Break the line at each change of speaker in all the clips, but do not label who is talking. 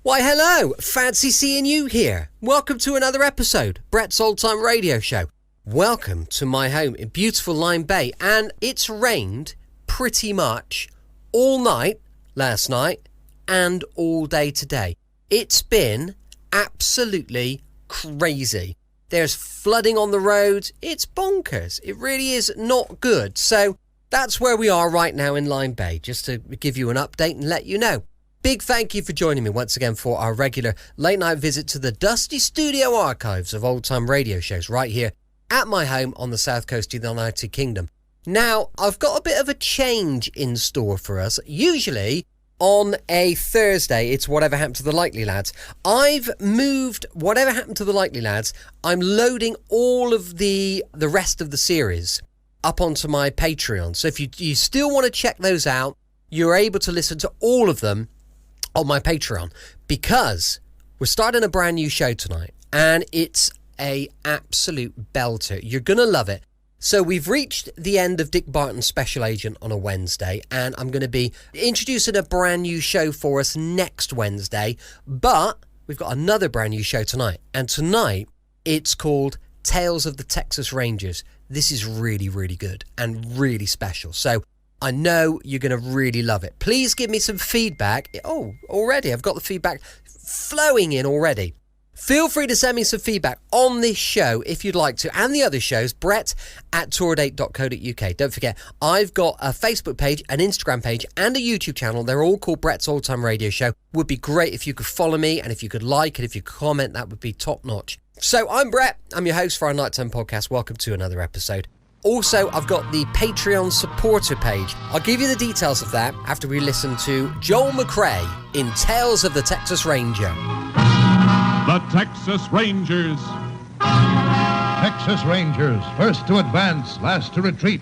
Why, hello! Fancy seeing you here. Welcome to another episode, Brett's Old Time Radio Show. Welcome to my home in beautiful Lyme Bay, and it's rained pretty much all night last night and all day today. It's been absolutely crazy. There's flooding on the roads. It's bonkers. It really is not good. So that's where we are right now in Lyme Bay, just to give you an update and let you know. Big thank you for joining me once again for our regular late night visit to the dusty studio archives of old time radio shows right here at my home on the south coast of the United Kingdom. Now, I've got a bit of a change in store for us. Usually on a Thursday, it's Whatever Happened to the Likely Lads. I've moved Whatever Happened to the Likely Lads. I'm loading all of the rest of the series up onto my Patreon. So if you still want to check those out, you're able to listen to all of them on my Patreon, because we're starting a brand new show tonight and it's a absolute belter. You're gonna love it. So we've reached the end of Dick Barton's Special Agent on a Wednesday, and I'm going to be introducing a brand new show for us next Wednesday, but we've got another brand new show tonight, and tonight it's called Tales of the Texas Rangers. This is really, really good and really special. So I know you're going to really love it. Please give me some feedback. Oh, already, I've got the feedback flowing in already. Feel free to send me some feedback on this show if you'd like to, and the other shows, brett@tourdate.co.uk. Don't forget, I've got a Facebook page, an Instagram page, and a YouTube channel. They're all called Brett's Old Time Radio Show. Would be great if you could follow me, and if you could like it, if you could comment, that would be top notch. So I'm Brett. I'm your host for our Nighttime podcast. Welcome to another episode. Also, I've got the Patreon supporter page. I'll give you the details of that after we listen to Joel McRae in Tales of the Texas Ranger.
The Texas Rangers.
Texas Rangers, first to advance, last to retreat.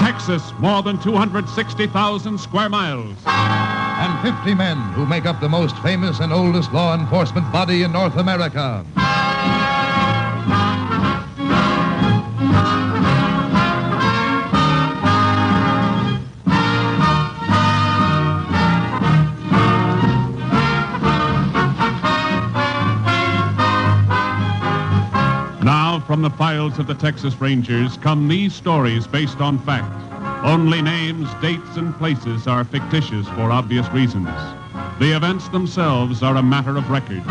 Texas, more than 260,000 square miles.
And 50 men who make up the most famous and oldest law enforcement body in North America.
From the files of the Texas Rangers come these stories based on fact. Only names, dates, and places are fictitious for obvious reasons. The events themselves are a matter of record.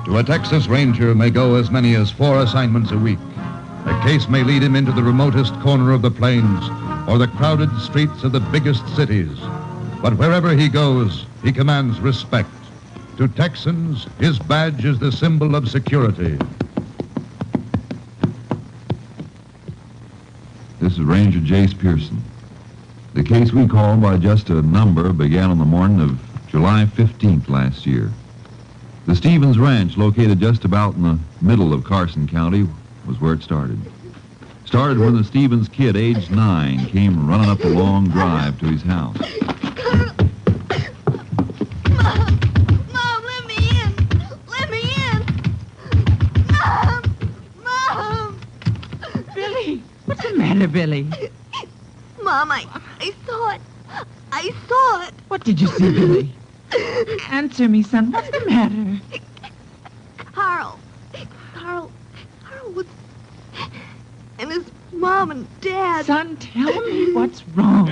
To a Texas Ranger may go as many as 4 assignments a week. A case may lead him into the remotest corner of the plains or the crowded streets of the biggest cities. But wherever he goes, he commands respect. To Texans, his badge is the symbol of security.
This is Ranger Jace Pearson. The case we call by just a number began on the morning of July 15th last year. The Stevens Ranch, located just about in the middle of Carson County, was where it started. Started when the Stevens kid, aged 9, came running up a long drive to his house.
Billy.
Mom, I saw it. I saw it.
What did you see, Billy? Answer me, son. What's the matter?
Carl was... And his mom and dad.
Son, tell me what's wrong.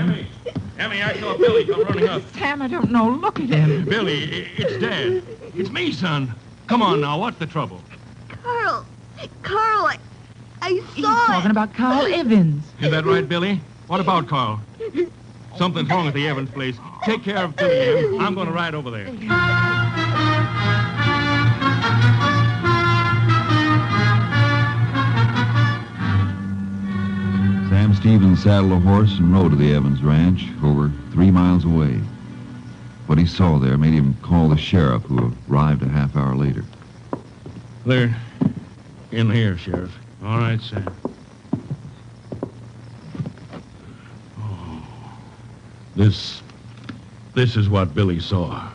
Emmy, I saw Billy come running up.
Sam, I don't know. Look at him.
Billy, it's Dad. It's me, son. Come on now, what's the trouble?
Carl, I
He's
saw
talking about Carl Evans.
Is that right, Billy? What about Carl? Something's wrong at the Evans place. Take care of Billy, Em. I'm going to ride over there.
Sam Stevens saddled a horse and rode to the Evans Ranch, over 3 miles away. What he saw there made him call the sheriff, who arrived a half hour later.
They're in here, Sheriff. All right, Sam. Oh, this is what Billy saw.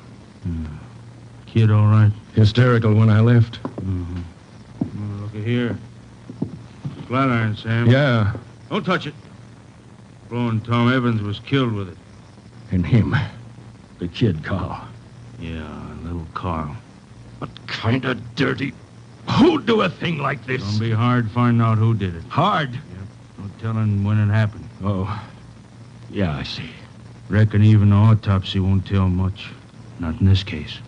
Kid all right? Hysterical when I left. Mm-hmm. Well, look at here. Flat iron, Sam. Yeah. Don't touch it. Flo and Tom Evans was killed with it.
And him, the kid, Carl.
Yeah, little Carl.
What kind of dirty... Who'd do a thing like this?
It's gonna be hard finding out who did it.
Hard?
Yep. No telling when it happened.
Oh, yeah, I see.
Reckon even the autopsy won't tell much. Not in this case.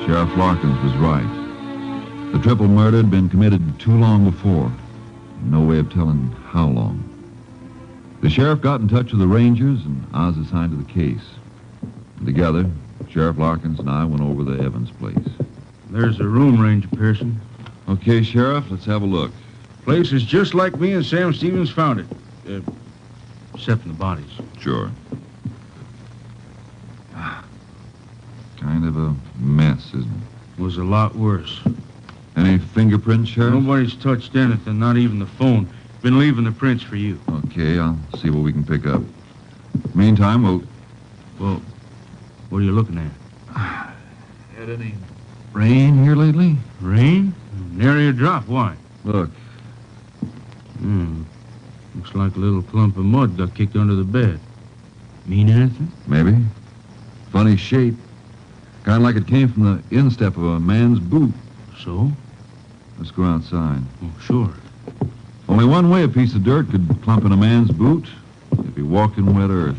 Sheriff Larkins was right. The triple murder had been committed too long before. No way of telling how long. The sheriff got in touch with the Rangers, and I was assigned to the case. And together, Sheriff Larkins and I went over to Evans' place.
There's the room, Ranger Pearson.
Okay, Sheriff, let's have a look.
Place is just like me and Sam Stevens found it. Except for the bodies.
Sure. Kind of a mess, isn't it?
Was a lot worse.
Any fingerprints, Sheriff?
Nobody's touched anything, not even the phone. Been leaving the prints for you.
Okay, I'll see what we can pick up. Meantime,
Well, what are you looking at?
had any rain here lately?
Rain? Nary a drop. Why?
Look.
Looks like a little clump of mud got kicked under the bed. Mean anything?
Maybe. Funny shape. Kind of like it came from the instep of a man's boot.
So?
Let's go outside.
Oh, sure.
Only one way a piece of dirt could clump in a man's boot. If he walked in wet earth.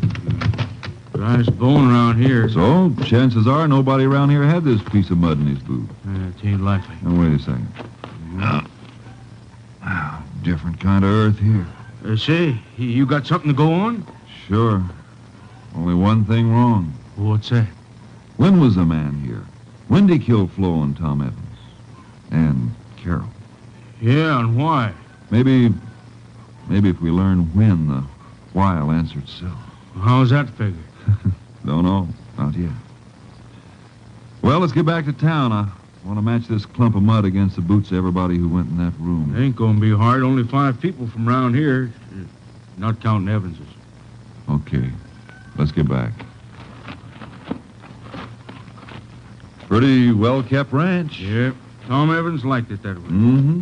Driest bone around here.
So, chances are nobody around here had this piece of mud in his boot.
It ain't likely.
Now, wait a second. Different kind of earth here.
Say, you got something to go on?
Sure. Only one thing wrong.
What's that?
When was the man here? When did he kill Flo and Tom Evans? And Carol?
Yeah, and why?
Maybe if we learn when, the why'll answer itself.
How's that figure?
Don't know. Not yet. Well, let's get back to town. I want to match this clump of mud against the boots of everybody who went in that room.
It ain't gonna be hard. Only 5 people from around here. Not counting Evans's.
Okay. Let's get back. Pretty well-kept ranch.
Yep. Tom Evans liked it that way.
Mm-hmm.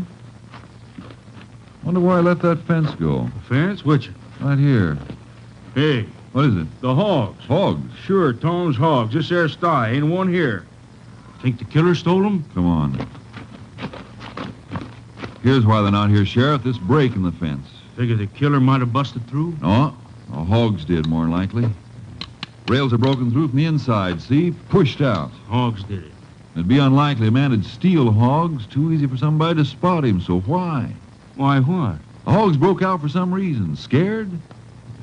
Wonder where I let that fence go.
The fence? Which?
Right here.
Hey,
What is it?
the hogs.
Hogs.
Sure, Tom's hogs. This there sty. Ain't one here. Think the killer stole them?
Come on. Here's why they're not here, Sheriff. This break in the fence.
Figure the killer might have busted through?
No, the hogs did, more than likely. Rails are broken through from the inside, see? Pushed out.
Hogs did it.
It'd be unlikely a man would steal hogs. Too easy for somebody to spot him, so why?
Why, what?
The hogs broke out for some reason. Scared?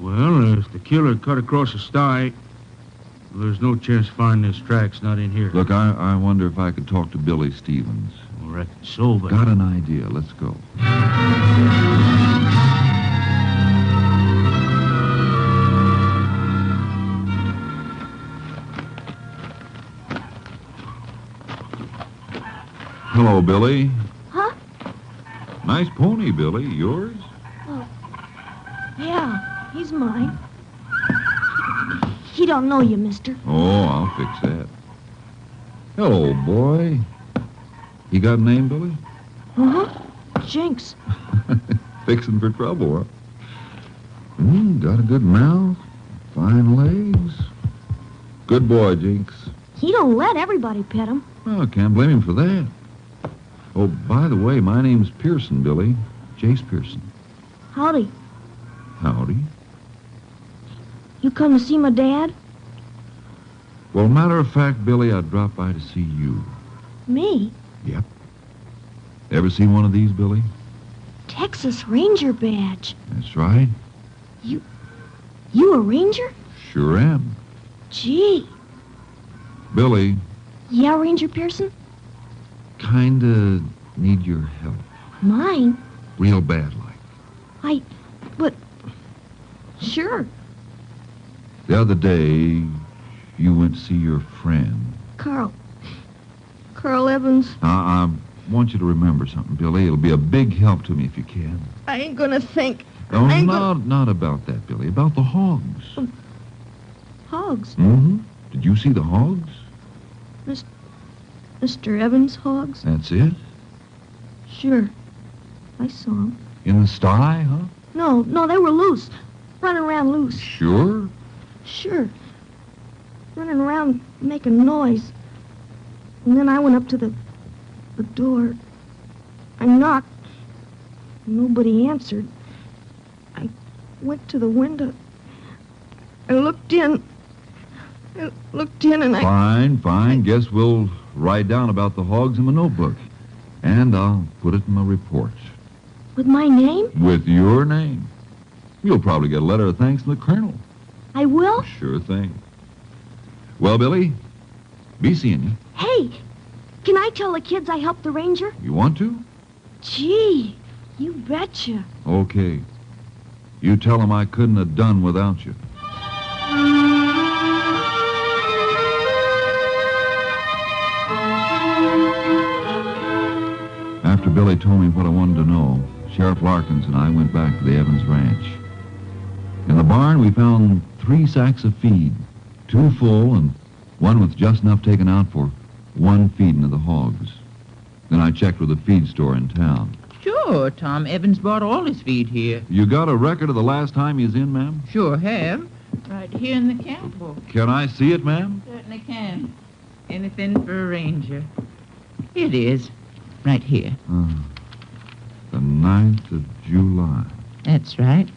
Well, if the killer cut across the sty, there's no chance of finding his tracks not in here.
Look, I wonder if I could talk to Billy Stevens.
I reckon so, but...
Got an idea. Let's go. Hello, Billy.
Huh?
Nice pony, Billy. Yours?
Yeah, he's mine. He don't know you, mister.
Oh, I'll fix that. Hello, boy. You got a name, Billy?
Uh-huh. Jinx.
Fixing for trouble, huh? Got a good mouth, fine legs. Good boy, Jinx.
He don't let everybody pet him.
Oh, can't blame him for that. Oh, by the way, my name's Pearson, Billy. Jace Pearson.
Howdy.
Howdy.
You come to see my dad?
Well, matter of fact, Billy, I dropped by to see you.
Me?
Yep. Ever seen one of these, Billy?
Texas Ranger badge.
That's right.
You a ranger?
Sure am.
Gee.
Billy,
Yeah, Ranger Pearson?
kinda need your help.
Mine?
Real bad like.
But... Sure.
The other day, you went to see your friend.
Carl Evans.
I want you to remember something, Billy. It'll be a big help to me if you can.
I ain't gonna think.
Oh,
I ain't
not about that, Billy. About the hogs.
Hogs.
Mm-hmm. Did you see the hogs?
Mr. Evans' hogs?
That's it?
Sure. I saw them.
In the sty, huh?
No, they were loose. Running around loose.
Sure?
Sure. Running around making noise. And then I went up to the door. I knocked. Nobody answered. I went to the window. I looked in. And
Fine. Guess we'll write down about the hogs in my notebook. And I'll put it in my report.
With my name?
With your name. You'll probably get a letter of thanks from the colonel.
I will?
Sure thing. Well, Billy, be seeing you.
Hey, can I tell the kids I helped the ranger?
You want to?
Gee, you betcha.
Okay. You tell them I couldn't have done without you. After Billy told me what I wanted to know, Sheriff Larkins and I went back to the Evans Ranch. In the barn, we found 3 sacks of feed, 2 full and one with just enough taken out for 1 feeding of the hogs. Then I checked with the feed store in town.
Sure, Tom Evans bought all his feed here.
You got a record of the last time he was in, ma'am?
Sure have. Right here in the camp book.
Can I see it, ma'am?
Certainly can. Anything for a ranger. Here it is. Right here.
The 9th of July.
That's right.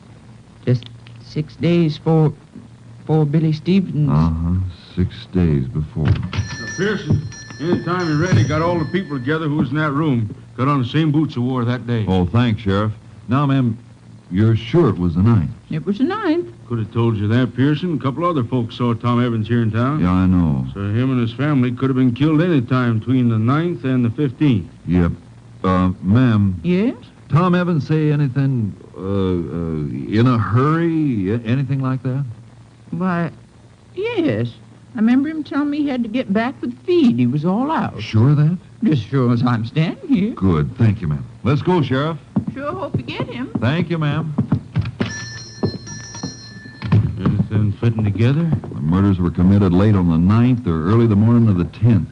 Just 6 days for Billy Stevens.
6 days before.
Pearson, anytime you're ready, got all the people together who was in that room. Got on the same boots you wore that day.
Oh, thanks, Sheriff. Now, ma'am, you're sure it was the 9th?
It was the 9th.
Could have told you that, Pearson. A couple other folks saw Tom Evans here in town.
Yeah, I know.
So him and his family could have been killed any time between the 9th and the 15th.
Yep. Ma'am.
Yes?
Tom Evans say anything, in a hurry? Anything like that?
Why, yes. I remember him telling me he had to get back with feed. He was all out.
Sure of that?
Just sure as I'm standing here.
Good. Thank you, ma'am. Let's go, Sheriff.
Sure hope you get him.
Thank you, ma'am.
Anything fitting together?
The murders were committed late on the 9th or early the morning of the 10th.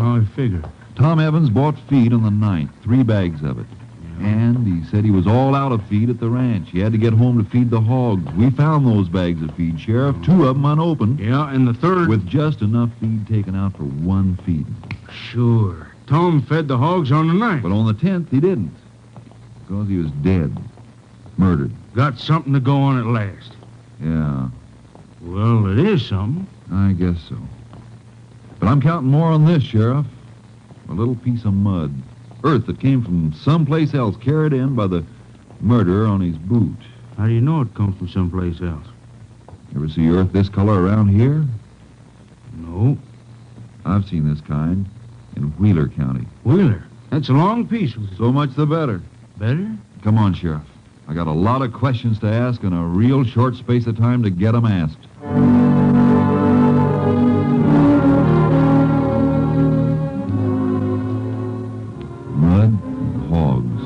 How I figure.
Tom Evans bought feed on the 9th, 3 bags of it. And he said he was all out of feed at the ranch. He had to get home to feed the hogs. We found those bags of feed, Sheriff, 2 of them unopened.
Yeah, and the 3rd...
With just enough feed taken out for 1 feeding.
Sure. Tom fed the hogs on the 9th.
But on the 10th, he didn't. Because he was dead. Murdered.
Got something to go on at last.
Yeah,
Well, it is something.
I guess so. But I'm counting more on this, Sheriff. A little piece of mud. Earth that came from someplace else, carried in by the murderer on his boot.
How do you know it comes from someplace else?
Ever see earth this color around here?
No.
I've seen this kind in Wheeler County.
Wheeler. That's a long piece.
So much the better.
Better?
Come on, Sheriff. I got a lot of questions to ask and a real short space of time to get them asked. Mud and hogs.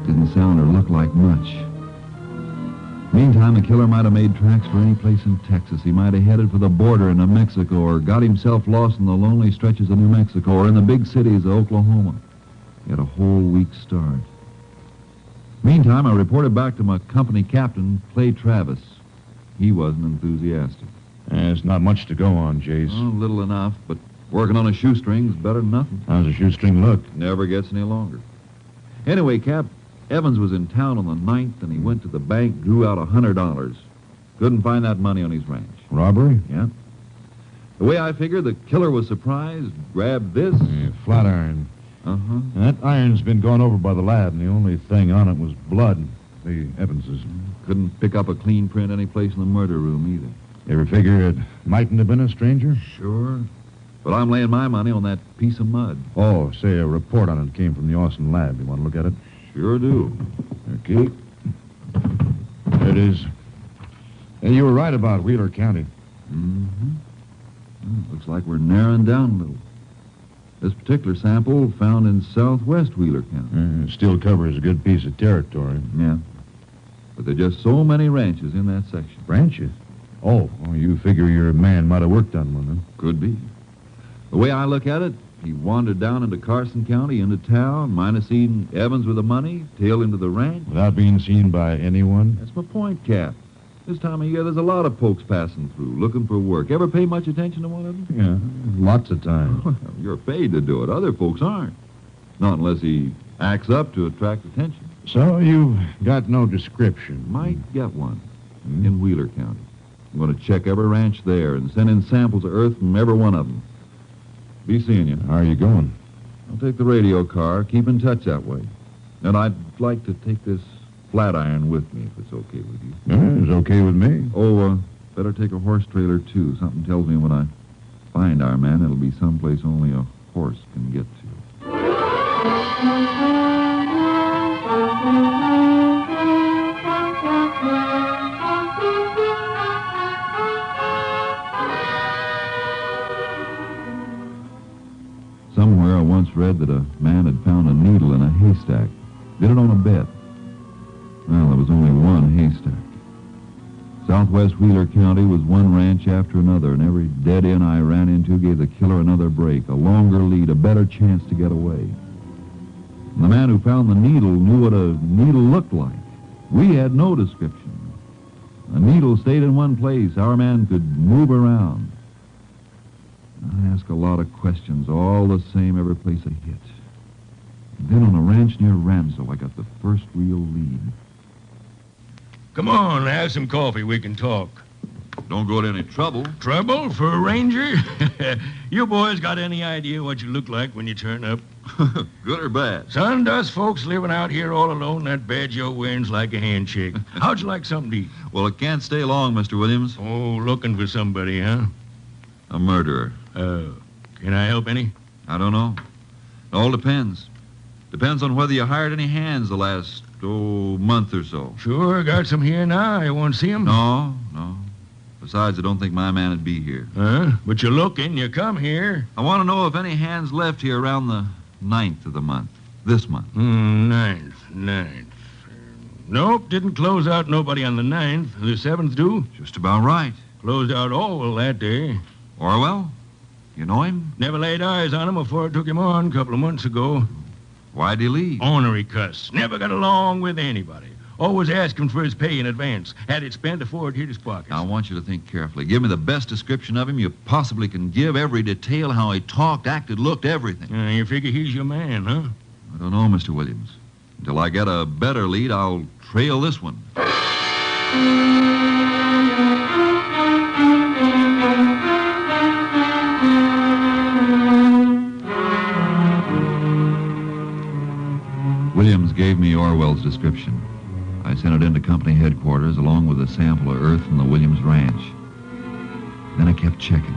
Didn't sound or look like much. Meantime, the killer might have made tracks for any place in Texas. He might have headed for the border into Mexico or got himself lost in the lonely stretches of New Mexico or in the big cities of Oklahoma. He had a whole week's start. Meantime, I reported back to my company captain, Clay Travis. He wasn't enthusiastic.
There's not much to go on, Jace.
Oh, little enough, but working on a shoestring's better than nothing.
How's the shoestring look?
Never gets any longer. Anyway, Cap, Evans was in town on the 9th, and he went to the bank, drew out $100. Couldn't find that money on his ranch.
Robbery?
Yeah. The way I figured, the killer was surprised, grabbed this.
Yeah, flat iron.
Uh-huh.
That iron's been gone over by the lab, and the only thing on it was blood. The Evans's.
Couldn't pick up a clean print any place in the murder room either.
You ever figure it mightn't have been a stranger?
Sure. But I'm laying my money on that piece of mud.
Oh, say a report on it came from the Austin lab. You want to look at it?
Sure do.
Okay. There it is. And you were right about Wheeler County.
Mm-hmm. Well, looks like we're narrowing down a little. This particular sample found in southwest Wheeler County.
It still covers a good piece of territory.
Yeah. But there are just so many ranches in that section.
Ranches? Oh, you figure your man might have worked on one, huh?
Could be. The way I look at it, he wandered down into Carson County, into town, might have seen Evans with the money, tailed him to the ranch.
Without being seen by anyone?
That's my point, Cap. This time of year, there's a lot of folks passing through, looking for work. Ever pay much attention to one of them?
Yeah, lots of time.
You're paid to do it. Other folks aren't. Not unless he acts up to attract attention.
So you've got no description?
Might get one in Wheeler County. I'm going to check every ranch there and send in samples of earth from every one of them. Be seeing you.
How are you going?
I'll take the radio car. Keep in touch that way. And I'd like to take this flat iron with me, if it's okay with you.
It's okay with me.
Oh, better take a horse trailer, too. Something tells me when I find our man, it'll be someplace only a horse can get to. Somewhere I once read that a man had found a needle in a haystack. Did it on a bet. Well, there was only one haystack. Southwest Wheeler County was one ranch after another, and every dead end I ran into gave the killer another break, a longer lead, a better chance to get away. And the man who found the needle knew what a needle looked like. We had no description. A needle stayed in one place. Our man could move around. I ask a lot of questions, all the same every place I hit. And then on a ranch near Ramsell, I got the first real lead.
Come on, have some coffee. We can talk.
Don't go to any trouble.
Trouble for a ranger? You boys got any idea what you look like when you turn up?
Good or bad?
Son, us folks living out here all alone, that badge you're wearing's like a handshake. How'd you like something to eat?
Well, it can't stay long, Mr. Williams.
Oh, looking for somebody, huh?
A murderer.
Can I help any?
I don't know. It all depends. Depends on whether you hired any hands the last, month or so.
Sure, got some here now. You want to see them?
No. Besides, I don't think my man would be here.
Huh? But you're looking. You come here.
I want to know if any hands left here around the 9th of the month. This month.
9th. Nope, didn't close out nobody on the 9th. The 7th do?
Just about right.
Closed out Orwell that day.
Orwell? You know him?
Never laid eyes on him before I took him on a couple of months ago.
Why'd he leave?
Ornery cuss. Never got along with anybody. Always asking for his pay in advance. Had it spent before it hit his pockets.
Now, I want you to think carefully. Give me the best description of him you possibly can give. Every detail, how he talked, acted, looked, everything.
You figure he's your man, huh?
I don't know, Mr. Williams. Until I get a better lead, I'll trail this one. Williams gave me Orwell's description. I sent it into company headquarters along with a sample of earth from the Williams ranch. Then I kept checking.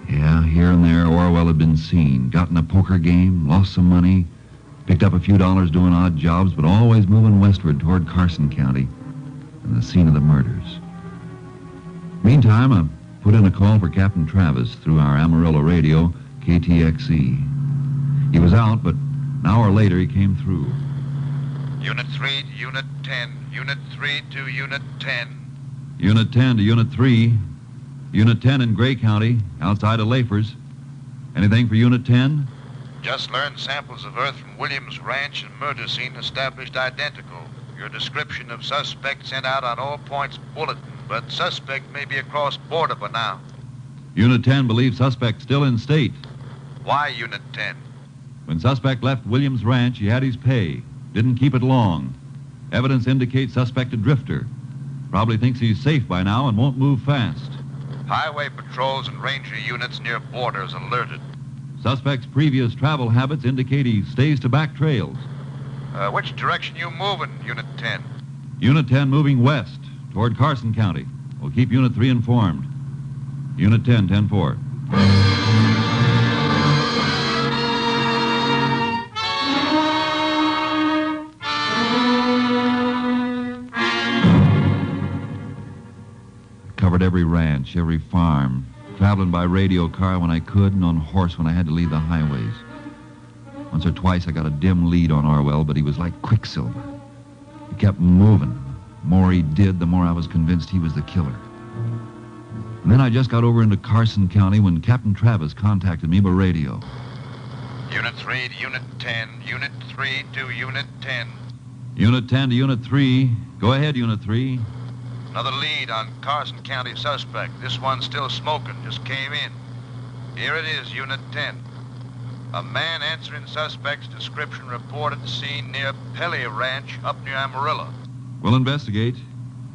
Yeah, here and there, Orwell had been seen. Got in a poker game, lost some money, picked up a few dollars doing odd jobs, but always moving westward toward Carson County and the scene of the murders. Meantime, I put in a call for Captain Travis through our Amarillo radio, KTXE. He was out, but an hour later he came through.
Unit 3 to Unit 10. Unit 3 to Unit 10.
Unit 10 to Unit 3. Unit 10 in Gray County, outside of Lafers. Anything for Unit 10?
Just learned samples of earth from Williams Ranch and murder scene established identical. Your description of suspect sent out on all points bulletin, but suspect may be across border by now.
Unit 10 believes suspect still in state.
Why Unit 10?
When suspect left Williams Ranch, he had his pay. Didn't keep it long. Evidence indicates suspect a drifter. Probably thinks he's safe by now and won't move fast.
Highway patrols and ranger units near borders alerted.
Suspect's previous travel habits indicate he stays to back trails.
Which direction you moving, Unit 10?
Unit 10 moving west toward Carson County. We'll keep Unit 3 informed. Unit 10, 10-4. Covered every ranch, every farm, traveling by radio car when I could and on horse when I had to leave the highways. Once or twice I got a dim lead on Orwell, but he was like quicksilver. He kept moving. The more he did, the more I was convinced he was the killer. And then I just got over into Carson County when Captain Travis contacted me by radio.
Unit 3 to Unit 10. Unit 3 to Unit 10.
Unit 10 to Unit 3. Go ahead, Unit 3.
Another lead on Carson County suspect. This one's still smoking. Just came in. Here it is, Unit 10. A man answering suspect's description reported seen near Pelly Ranch up near Amarillo.
We'll investigate.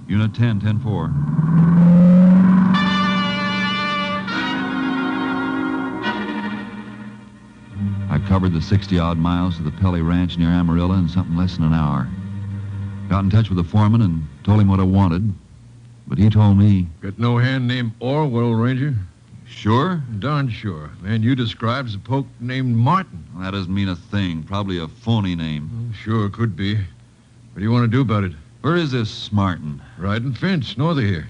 Unit 10, 10-4. I covered the 60-odd miles to the Pelly Ranch near Amarillo in something less than an hour. Got in touch with the foreman and told him what I wanted. But he told me...
Got no hand named Orwell, Ranger?
Sure?
Darn sure. Man you describes a poke named Martin.
Well, that doesn't mean a thing. Probably a phony name.
Sure, could be. What do you want to do about it?
Where is this Martin?
Riding fence, north of here.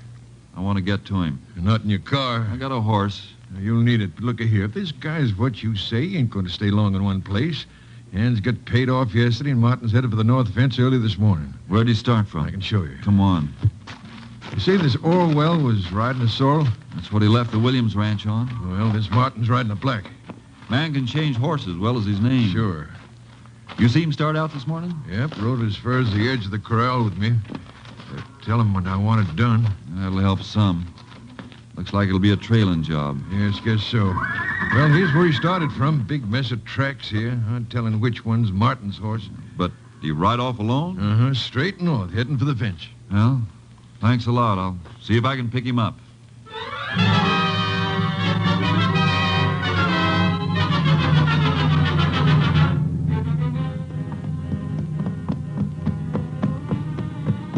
I want to get to him.
You're not in your car.
I got a horse.
You'll need it. But look here. If this guy's what you say, he ain't going to stay long in one place. Hands got paid off yesterday, and Martin's headed for the north fence early this morning.
Where'd he start from?
I can show you.
Come on.
You say this Orwell was riding a sorrel?
That's what he left the Williams Ranch on.
Well, this Martin's riding a black.
Man can change horses as well as his name.
Sure.
You see him start out this morning?
Yep, rode as far as the edge of the corral with me. Tell him when I want it done.
That'll help some. Looks like it'll be a trailing job.
Yes, guess so. Well, here's where he started from. Big mess of tracks here. Not telling which one's Martin's horse.
But do you ride off alone?
Uh-huh, straight north, heading for the fence.
Well, thanks a lot. I'll see if I can pick him up.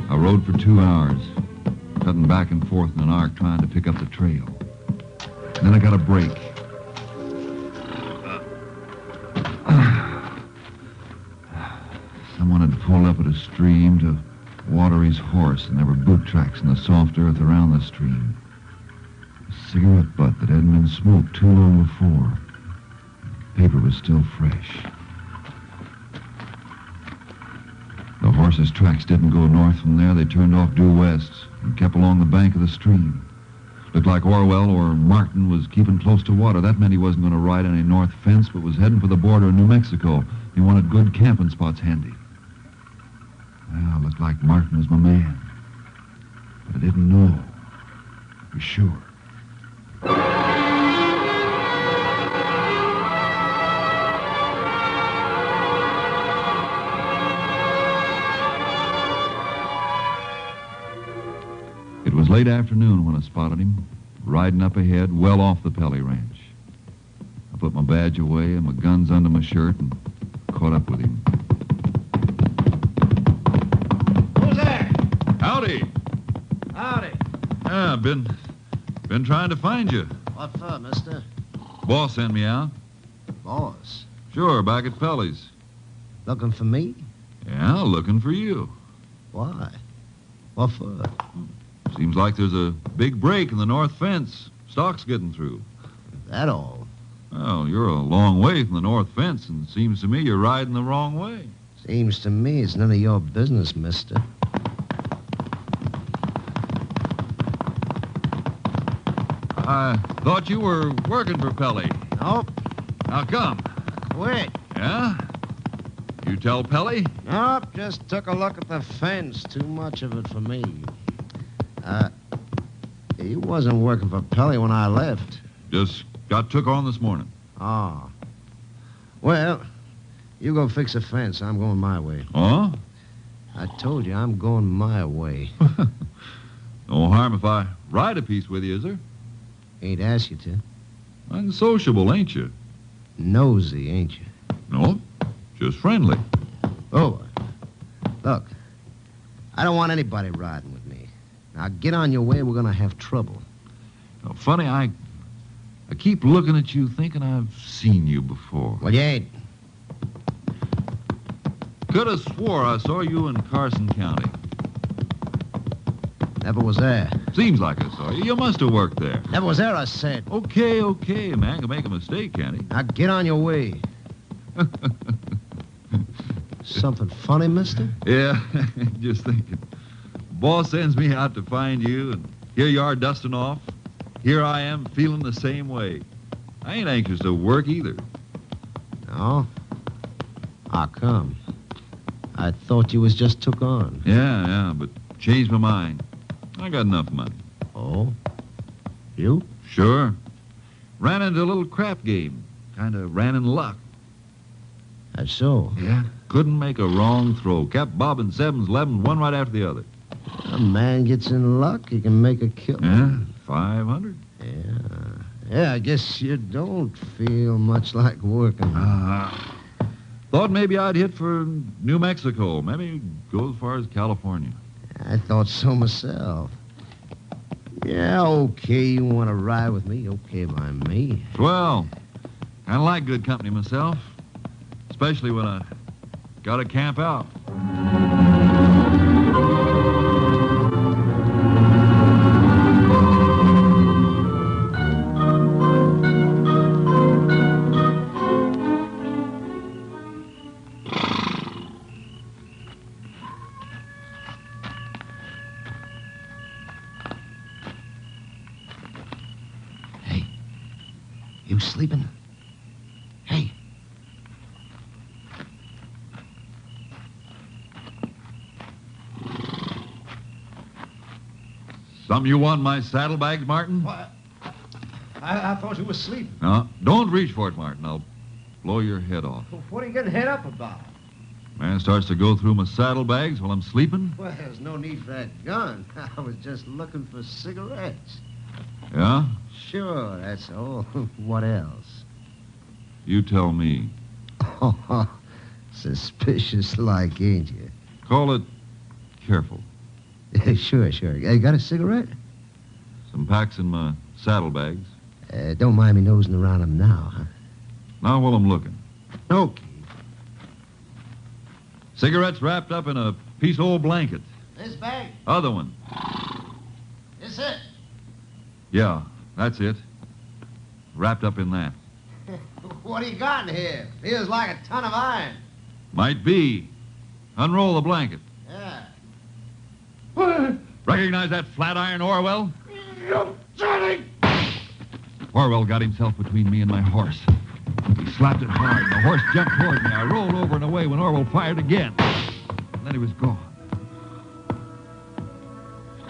I rode for 2 hours, cutting back and forth in an arc trying to pick up the trail. Then I got a break. Someone had pulled up at a stream to water his horse, and there were boot tracks in the soft earth around the stream. A cigarette butt that hadn't been smoked too long before. Paper was still fresh. The horse's tracks didn't go north from there. They turned off due west and kept along the bank of the stream. Looked like Orwell or Martin was keeping close to water. That meant he wasn't going to ride any north fence, but was heading for the border of New Mexico. He wanted good camping spots handy. Well, looked like Martin was my man. But I didn't know for sure. It was late afternoon when I spotted him, riding up ahead, well off the Pelly Ranch. I put my badge away and my guns under my shirt and caught up with him.
Who's there?
Howdy.
Howdy.
Yeah, been trying to find you.
What for, mister?
Boss sent me out.
Boss.
Sure, back at Pelly's.
Looking for me?
Yeah, looking for you.
Why? What for?
Seems like there's a big break in the north fence. Stock's getting through.
That all?
Well, you're a long way from the north fence, and it seems to me you're riding the wrong way.
Seems to me it's none of your business, mister.
I thought you were working for Pelly.
Nope.
How come?
Quit.
Yeah? You tell Pelly?
Nope, just took a look at the fence. Too much of it for me. He wasn't working for Pelly when I left.
Just got took on this morning.
Oh. Well, you go fix a fence. I'm going my way.
Oh?
I told you, I'm going my way.
No harm if I ride a piece with you, is there?
Ain't asked you to.
Unsociable, ain't you?
Nosy, ain't you?
No, just friendly.
Oh, look, I don't want anybody riding with me. Now, get on your way. We're going to have trouble.
Now, funny, I keep looking at you thinking I've seen you before.
Well, you ain't.
Could have swore I saw you in Carson County.
Never was there.
Seems like I saw you. You must have worked there.
Never was there, I said.
Okay, a man can make a mistake, can't he?
Now, get on your way. Something funny, mister?
Yeah, just thinking. Boss sends me out to find you, and here you are dusting off. here I am feeling the same way. I ain't anxious to work either.
No? How come? I thought you was just took on.
Yeah, but changed my mind. I got enough money.
Oh? You?
Sure. Ran into a little crap game. Kind of ran in luck.
That's so.
Yeah. Couldn't make a wrong throw. Kept bobbing 7s, 11s, one right after the other.
A man gets in luck, he can make a kill.
Yeah, 500.
Yeah, I guess you don't feel much like working.
Thought maybe I'd hit for New Mexico. Maybe go as far as California.
I thought so myself. Yeah, okay, you want to ride with me? Okay by me.
Well, kind of like good company myself. Especially when I got to camp out.
Hey, you sleeping? Hey.
Something you want in my saddlebags, Martin?
What? I thought you was sleeping.
No, don't reach for it, Martin. I'll blow your head off.
What are you getting head up about?
Man starts to go through my saddlebags while I'm sleeping.
Well, there's no need for that gun. I was just looking for cigarettes.
Yeah?
Sure, that's all. What else?
You tell me.
Suspicious like, ain't you?
Call it careful.
Sure. You got a cigarette?
Some packs in my saddlebags.
Don't mind me nosing around them now, huh?
Now while I'm looking.
Okay.
Cigarettes wrapped up in a piece of old blanket.
This bag?
Other one.
This it?
Yeah, that's it. Wrapped up in that.
What do you got in here? Feels like a ton of iron.
Might be. Unroll the blanket.
Yeah.
Recognize that flat iron, Orwell? Orwell got himself between me and my horse. He slapped it hard, and the horse jumped toward me. I rolled over and away when Orwell fired again. And then he was gone.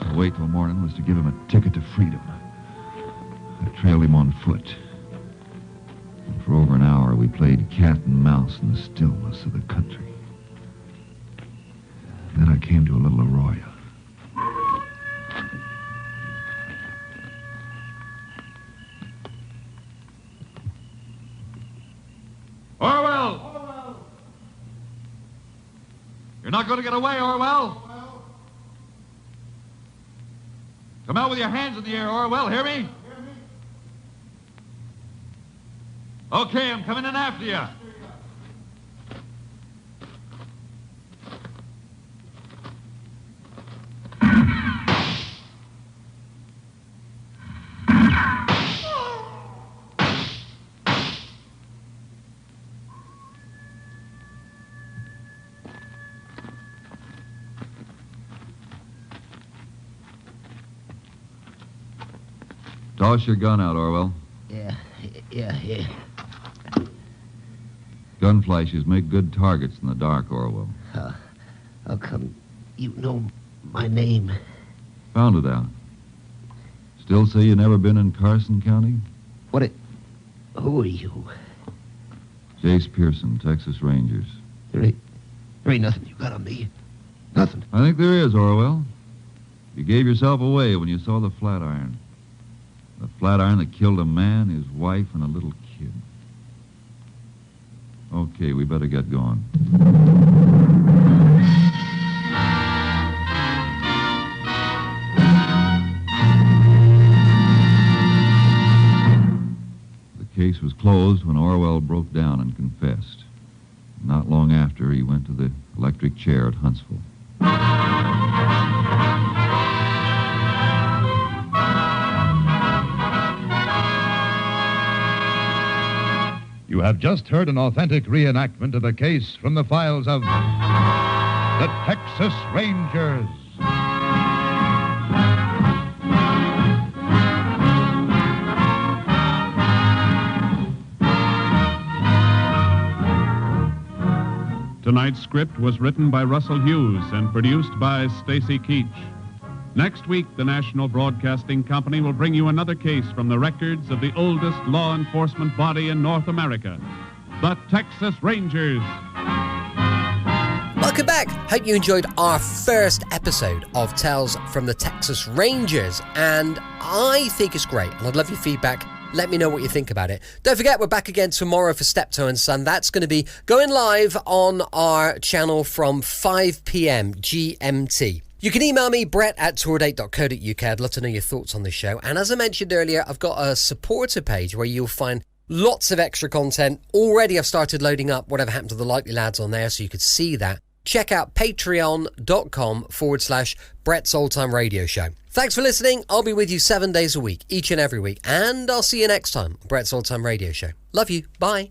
To wait till morning was to give him a ticket to freedom. I trailed him on foot. And for over an hour, we played cat and mouse in the stillness of the country. Then I came to a little arroyo. Orwell! You're not going to get away, Orwell. Come out with your hands in the air, Orwell. Hear me? Okay, I'm coming in after you. Toss your gun out, Orwell.
Yeah.
Gun flashes make good targets in the dark, Orwell.
How come you know my name?
Found it out. Still say you never been in Carson County?
Who are you?
Jace Pearson, Texas Rangers.
There ain't nothing you got on me. Nothing.
I think there is, Orwell. You gave yourself away when you saw the flat iron. The flat iron that killed a man, his wife, and a little kid. Okay, we better get going. The case was closed when Orwell broke down and confessed. Not long after, he went to the electric chair at Huntsville.
You have just heard an authentic reenactment of the case from the files of the Texas Rangers.
Tonight's script was written by Russell Hughes and produced by Stacy Keach. Next week, the National Broadcasting Company will bring you another case from the records of the oldest law enforcement body in North America, the Texas Rangers.
Welcome back. Hope you enjoyed our first episode of Tales from the Texas Rangers, and I think it's great, and I'd love your feedback. Let me know what you think about it. Don't forget, we're back again tomorrow for Steptoe and Son. That's going to be going live on our channel from 5 p.m. GMT. You can email me, brett@tourdate.co.uk. I'd love to know your thoughts on the show. And as I mentioned earlier, I've got a supporter page where you'll find lots of extra content. Already I've started loading up Whatever Happened to the Likely Lads on there, so you could see that. Check out patreon.com/Brett's Old Time Radio Show. Thanks for listening. I'll be with you 7 days a week, each and every week. And I'll see you next time on Brett's Old Time Radio Show. Love you. Bye.